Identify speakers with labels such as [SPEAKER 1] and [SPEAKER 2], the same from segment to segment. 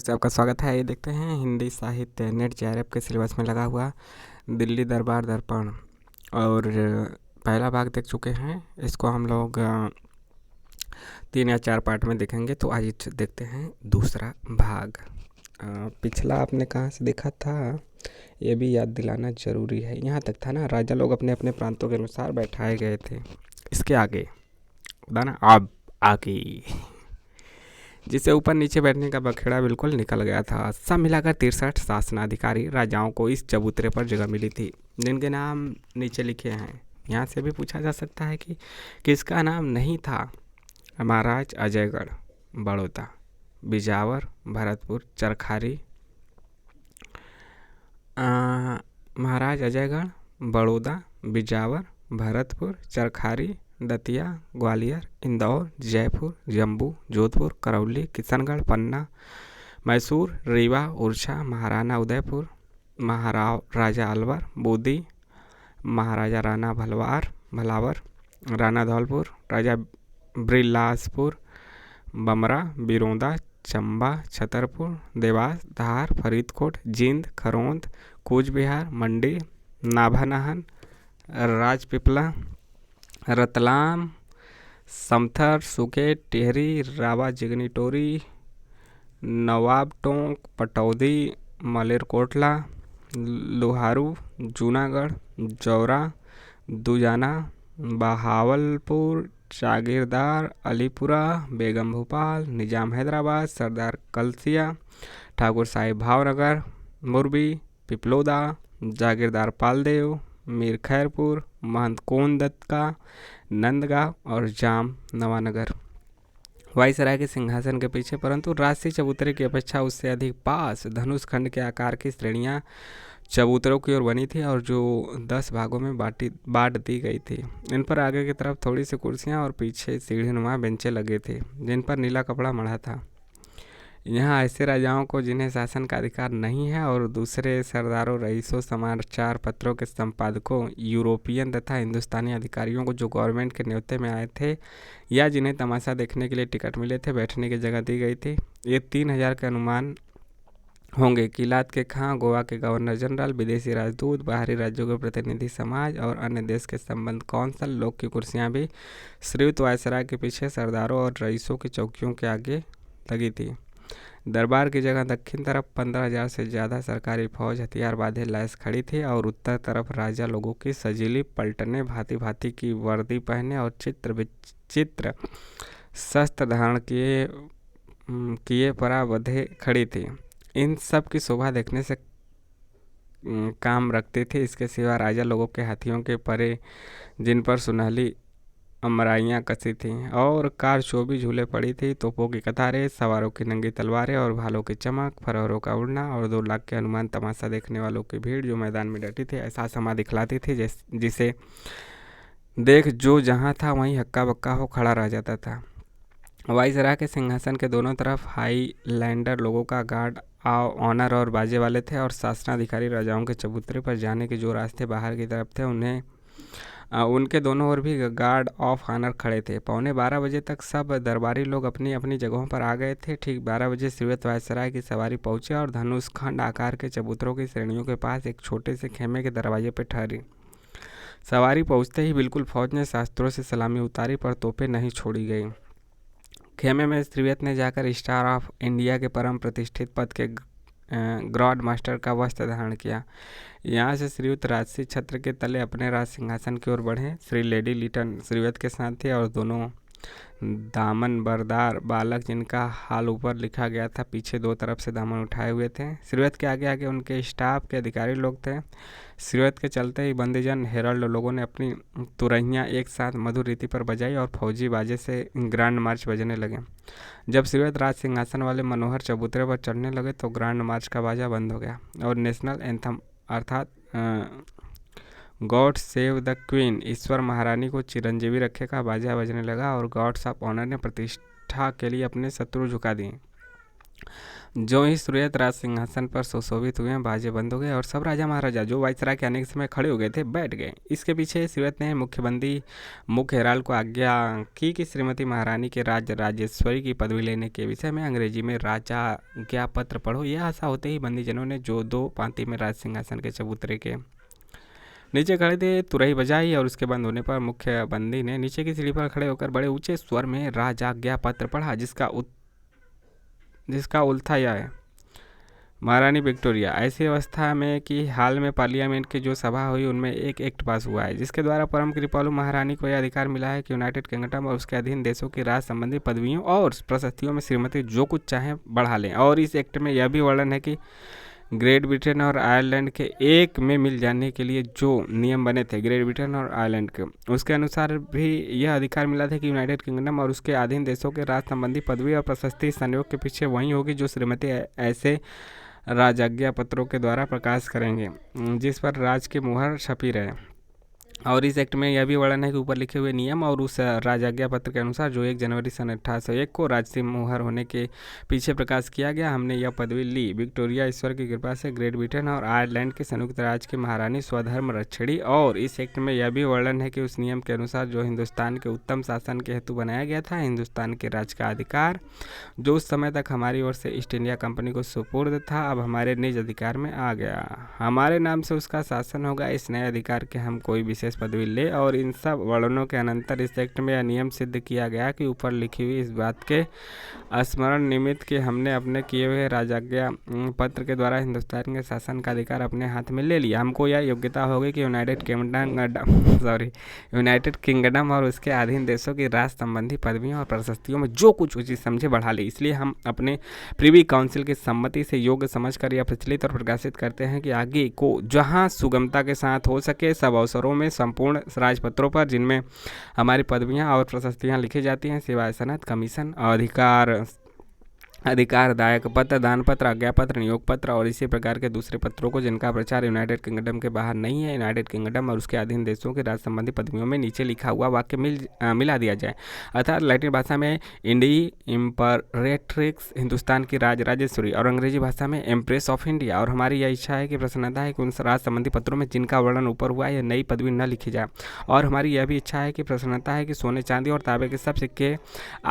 [SPEAKER 1] से आपका स्वागत है। ये देखते हैं हिंदी साहित्य नेट जेआरएफ के सिलेबस में लगा हुआ दिल्ली दरबार दर्पण, और पहला भाग देख चुके हैं। इसको हम लोग 3 या 4 पार्ट में देखेंगे। तो आज देखते हैं दूसरा भाग। पिछला आपने कहाँ से देखा था ये भी याद दिलाना जरूरी है। यहाँ तक था ना, राजा लोग अपने अपने प्रांतों के अनुसार बैठाए गए थे। इसके आगे ना अब आगे जिससे ऊपर नीचे बैठने का बखेड़ा बिल्कुल निकल गया था। सब मिलाकर 63 शासनाधिकारी राजाओं को इस चबूतरे पर जगह मिली थी, जिनके नाम नीचे लिखे हैं। यहाँ से भी पूछा जा सकता है कि किसका नाम नहीं था। महाराज अजयगढ़, बड़ौदा, बिजावर, भरतपुर, चरखारी। महाराज अजयगढ़, बड़ौदा, बिजावर, भरतपुर, चरखारी, दतिया, ग्वालियर, इंदौर, जयपुर, जम्मू, जोधपुर, करौली, किशनगढ़, पन्ना, मैसूर, रीवा, उड़ीसा, महाराणा उदयपुर, महाराजा अलवर, बूंदी, महाराजा राणा भलावर, राणा धौलपुर, राजा बिलासपुर, बमरा, बिरोंदा, चंबा, छतरपुर, देवास, धार, फरीदकोट, जींद, खरौंद, कूच बिहार, मंडी, नाभानाहन, राजपीपला, रतलाम, समथर, सुकेत, टिहरी, रावा, जिगनी, नवाब टोंक, पटौदी, मलेरकोटला, लोहारू, जूनागढ़, जौरा, दुजाना, बहावलपुर, जागीरदार, अलीपुरा, बेगम भोपाल, निजाम हैदराबाद, सरदार कलसिया, ठाकुर साहिब भावनगर, मुरबी, पिपलोदा, जागीरदार पालदेव, मीर खैरपुर, महंत कोन दत्त का, नंदगांव और जाम नवानगर। वायसराय के सिंहासन के पीछे, परंतु राजसी चबूतरे की अपेक्षा उससे अधिक पास, धनुष खंड के आकार की श्रेणियां चबूतरों की ओर बनी थी, और जो 10 भागों में बांट दी गई थी। इन पर आगे की तरफ थोड़ी सी कुर्सियां और पीछे सीढ़ीनुमा बेंचें लगे थे, जिन पर नीला कपड़ा मढ़ा था। यहाँ ऐसे राजाओं को जिन्हें शासन का अधिकार नहीं है, और दूसरे सरदारों, रईसों, समाचार पत्रों के संपादकों, यूरोपियन तथा हिंदुस्तानी अधिकारियों को जो गवर्नमेंट के न्योते में आए थे या जिन्हें तमाशा देखने के लिए टिकट मिले थे, बैठने की जगह दी गई थी। ये 3000 के अनुमान होंगे। किलात के खां, गोवा के गवर्नर जनरल, विदेशी राजदूत, बाहरी राज्यों के प्रतिनिधि समाज और अन्य देश के संबंध कौंसल लोग की कुर्सियां भी श्रीयुत वायसराय के पीछे सरदारों और रईसों की चौकियों के आगे लगी थी। दरबार की जगह दक्षिण तरफ 15,000 से ज़्यादा सरकारी फौज हथियार बांधे लैस खड़ी थी, और उत्तर तरफ राजा लोगों की सजीली पलटने भांति भांति की वर्दी पहने और चित्र विचित्र शस्त्र धारण किए पराबद्धे खड़ी थी। इन सब की शोभा देखने से काम रखती थी। इसके सिवा राजा लोगों के हाथियों के परे, जिन पर सुनहली अमराइयाँ कसी थीं, और कारचोबी झूले पड़ी थी, तोपों की कतारें, सवारों की नंगी तलवारें और भालों की चमक, फरहरों का उड़ना, और 2 लाख के अनुमान तमाशा देखने वालों की भीड़ जो मैदान में डटी थी, ऐसा समा दिखलाती थी जिसे देख जो जहाँ था वहीं हक्का बक्का हो खड़ा रह जाता था। वाइसराय के सिंहासन के दोनों तरफ हाईलैंडर लोगों का गार्ड ऑनर और बाजे वाले थे, और शासनाधिकारी राजाओं के चबूतरे पर जाने के जो रास्ते बाहर की तरफ थे, उनके दोनों ओर भी गार्ड ऑफ ऑनर खड़े थे। 11:15 तक सब दरबारी लोग अपनी अपनी जगहों पर आ गए थे। ठीक 12 बजे श्रीयुत वायसराय की सवारी पहुंचे और धनुष खंड आकार के चबूतरों की श्रेणियों के पास एक छोटे से खेमे के दरवाजे पर ठहरी। सवारी पहुंचते ही बिल्कुल फौज ने शास्त्रों से सलामी उतारी, पर तोपें नहीं छोड़ी गई। खेमे में श्रीयुत ने जाकर स्टार ऑफ इंडिया के परम प्रतिष्ठित पद के ग्रॉड मास्टर का वस्त्र धारण किया। यहाँ से श्रीयुत राजसी छत्र के तले अपने राज सिंहासन की ओर बढ़े। श्री लेडी लिटन श्रीयुत के साथ थे, और दोनों दामन बरदार बालक, जिनका हाल ऊपर लिखा गया था, पीछे 2 तरफ से दामन उठाए हुए थे। श्रीयुत के आगे आगे उनके स्टाफ के अधिकारी लोग थे। श्रीयुत के चलते ही बंदीजन हेरल्ड लोगों ने अपनी तुरहियां एक साथ मधुर रीति पर बजाई, और फौजी बाजे से ग्रांड मार्च बजने लगे। जब श्रीयुत राज सिंहासन वाले मनोहर चबूतरे पर चढ़ने लगे तो ग्रांड मार्च का बाजा बंद हो गया, और नेशनल एंथम अर्थात गॉड सेव द क्वीन, ईश्वर महारानी को चिरंजीवी रखे का बाजा बजने लगा, और गॉड्स ऑफ ऑनर ने प्रतिष्ठा के लिए अपने शत्रु झुका दिए। जो ही सूर्यत राज सिंहासन पर सुशोभित हुए, बाजे बंद हो गए और सब राजा महाराजा जो वायसराय के आने के समय खड़े हो गए थे बैठ गए। इसके पीछे सूर्यत ने मुख्य हेराल्ड को आज्ञा की कि श्रीमती महारानी के राजेश्वरी की पदवी लेने के विषय में अंग्रेजी में राजाज्ञा पत्र पढ़ो। यह आशा होते ही बंदीजनों ने जो दो पांति में राज सिंहासन के चबूतरे के नीचे खड़े थे तुरही बजाई और उसके बंद होने पर मुख्य बंदी ने नीचे की सीढ़ी पर खड़े होकर बड़े ऊंचे स्वर में राजाज्ञा पत्र पढ़ा, जिसका उल्था यह है, महारानी विक्टोरिया। ऐसी अवस्था में कि हाल में पार्लियामेंट की जो सभा हुई उनमें एक एक्ट पास हुआ है जिसके द्वारा परम कृपालु महारानी को यह अधिकार मिला है कि यूनाइटेड किंगडम और उसके अधीन देशों की राज संबंधी पदवियों और प्रशस्तियों में श्रीमती जो कुछ चाहें बढ़ा लें। और इस एक्ट में यह भी वर्णन है कि ग्रेट ब्रिटेन और आयरलैंड के एक में मिल जाने के लिए जो नियम बने थे ग्रेट ब्रिटेन और आयरलैंड के, उसके अनुसार भी यह अधिकार मिला था कि यूनाइटेड किंगडम और उसके अधीन देशों के राज संबंधी पदवी और प्रशस्ति संयोग के पीछे वही होगी जो श्रीमती ऐसे राजाज्ञा पत्रों के द्वारा प्रकाश करेंगे जिस पर राज की मुहर छपी रहे। और इस एक्ट में यह भी वर्णन है कि ऊपर लिखे हुए नियम और उस राजाज्ञा पत्र के अनुसार जो 1 जनवरी सन 1801 को राजसी मुहर होने के पीछे प्रकाश किया गया, हमने यह पदवी ली। विक्टोरिया ईश्वर की कृपा से ग्रेट ब्रिटेन और आयरलैंड के संयुक्त राज्य की महारानी स्वधर्म रक्षणी। और इस एक्ट में यह भी वर्णन है कि उस नियम के अनुसार जो हिंदुस्तान के उत्तम शासन के हेतु बनाया गया था, हिंदुस्तान के राज्य का अधिकार जो उस समय तक हमारी ओर से ईस्ट इंडिया कंपनी को सुपुर्द था, अब हमारे निज अधिकार में आ गया। हमारे नाम से उसका शासन होगा। इस नए अधिकार के हम कोई विशेष पदवी ले। और इन सब वर्णनों के अनंतर इस एक्ट में यह नियम सिद्ध किया गया कि ऊपर लिखी हुई इस बात के स्मरण निमित्त कि हमने अपने किए हुए राजाज्ञा पत्र के द्वारा हिंदुस्तान के शासन का अधिकार अपने हाथ में ले लिया। हमको यह योग्यता होगी कि यूनाइटेड किंगडम और उसके अधीन देशों की राज संबंधी पदवियों और प्रशस्तियों में जो कुछ उचित समझे बढ़ा ले। इसलिए हम अपने प्रिवी काउंसिल की सम्मति से योग्य समझकर यह प्रचलित और प्रकाशित करते हैं कि आगे को जहां सुगमता के साथ हो सके सब अवसरों में संपूर्ण राजपत्रों पर जिनमें हमारी पदवियां और प्रशस्तियां लिखी जाती हैं सिवाय सनद, कमीशन, अधिकारदायक पत्र, दान पत्र, आज्ञा पत्र, नियोग पत्र और इसी प्रकार के दूसरे पत्रों को जिनका प्रचार यूनाइटेड किंगडम के बाहर नहीं है, यूनाइटेड किंगडम और उसके अधीन देशों के राज संबंधी पदवियों में नीचे लिखा हुआ वाक्य मिला दिया जाए। अर्थात लैटिन भाषा में इंडी इम्परेट्रिक्स हिंदुस्तान की राजेश्वरी और अंग्रेजी भाषा में एम्प्रेस ऑफ इंडिया। और हमारी यह इच्छा है कि प्रसन्नता है कि उन राज संबंधी पत्रों में जिनका वर्णन ऊपर हुआ यह नई पदवी न लिखी जाए। और हमारी यह भी इच्छा है कि प्रसन्नता है कि सोने, चांदी और तांबे के सब सिक्के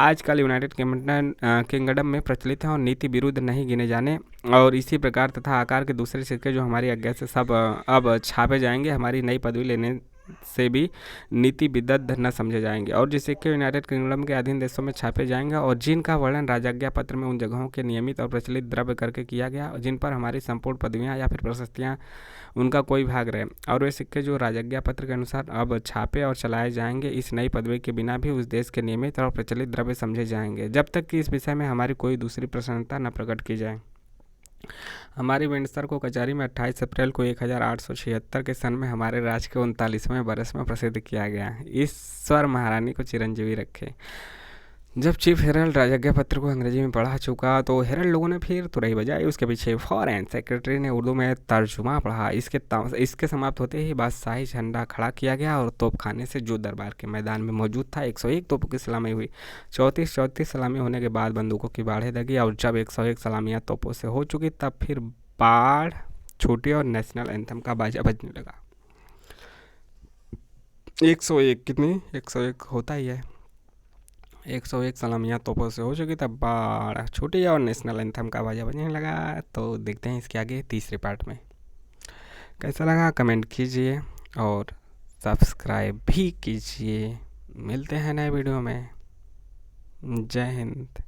[SPEAKER 1] आजकल यूनाइटेड किंगडम में प्रचलित हैं और नीति विरुद्ध नहीं गिने जाने। और इसी प्रकार तथा आकार के दूसरे सिक्के जो हमारी आज्ञा से सब अब छापे जाएंगे हमारी नई पदवी लेने से भी नीति विदग्ध न समझे जाएंगे। और जिस सिक्के यूनाइटेड किंगडम के अधीन देशों में छापे जाएंगे और जिनका वर्णन राजाज्ञा पत्र में उन जगहों के नियमित और प्रचलित द्रव्य करके किया गया जिन पर हमारी संपूर्ण पदवियां या फिर प्रशस्तियां उनका कोई भाग रहे, और वे सिक्के जो राजाज्ञा पत्र के अनुसार अब छापे और चलाए जाएंगे इस नई पदवी के बिना भी उस देश के नियमित और प्रचलित द्रव्य समझे जाएंगे जब तक कि इस विषय में हमारी कोई दूसरी प्रसन्नता न प्रकट की जाए। हमारी विंडसर को कचहरी में 28 अप्रैल को 1876 के सन में हमारे राज्य के 39वें बरस में प्रसिद्ध किया गया। ईश्वर महारानी को चिरंजीवी रखे। जब चीफ हेरल्ड राजाज्ञा पत्र को अंग्रेजी में पढ़ा चुका तो हेरल्ड लोगों ने फिर तुरही बजाई। उसके पीछे फॉरेन सेक्रेटरी ने उर्दू में तर्जुमा पढ़ा। इसके समाप्त होते ही बादशाही झंडा खड़ा किया गया और तोपखाने से जो दरबार के मैदान में मौजूद था 101 तोपों की सलामी हुई। 34 सलामी होने के बाद बंदूकों की बाढ़ें लगी और जब 101 सलामियाँ तोपों से हो चुकी तब फिर बाढ़ छूटी और नेशनल एंथम का बाजा बजने लगा। 101 कितनी 101 होता ही है। 101 सलामियाँ तोपों से हो चुकी तब बाढ़ छूटी और नेशनल एंथम का बाजा बजने लगा। तो देखते हैं इसके आगे तीसरे पार्ट में। कैसा लगा कमेंट कीजिए और सब्सक्राइब भी कीजिए। मिलते हैं नए वीडियो में। जय हिंद।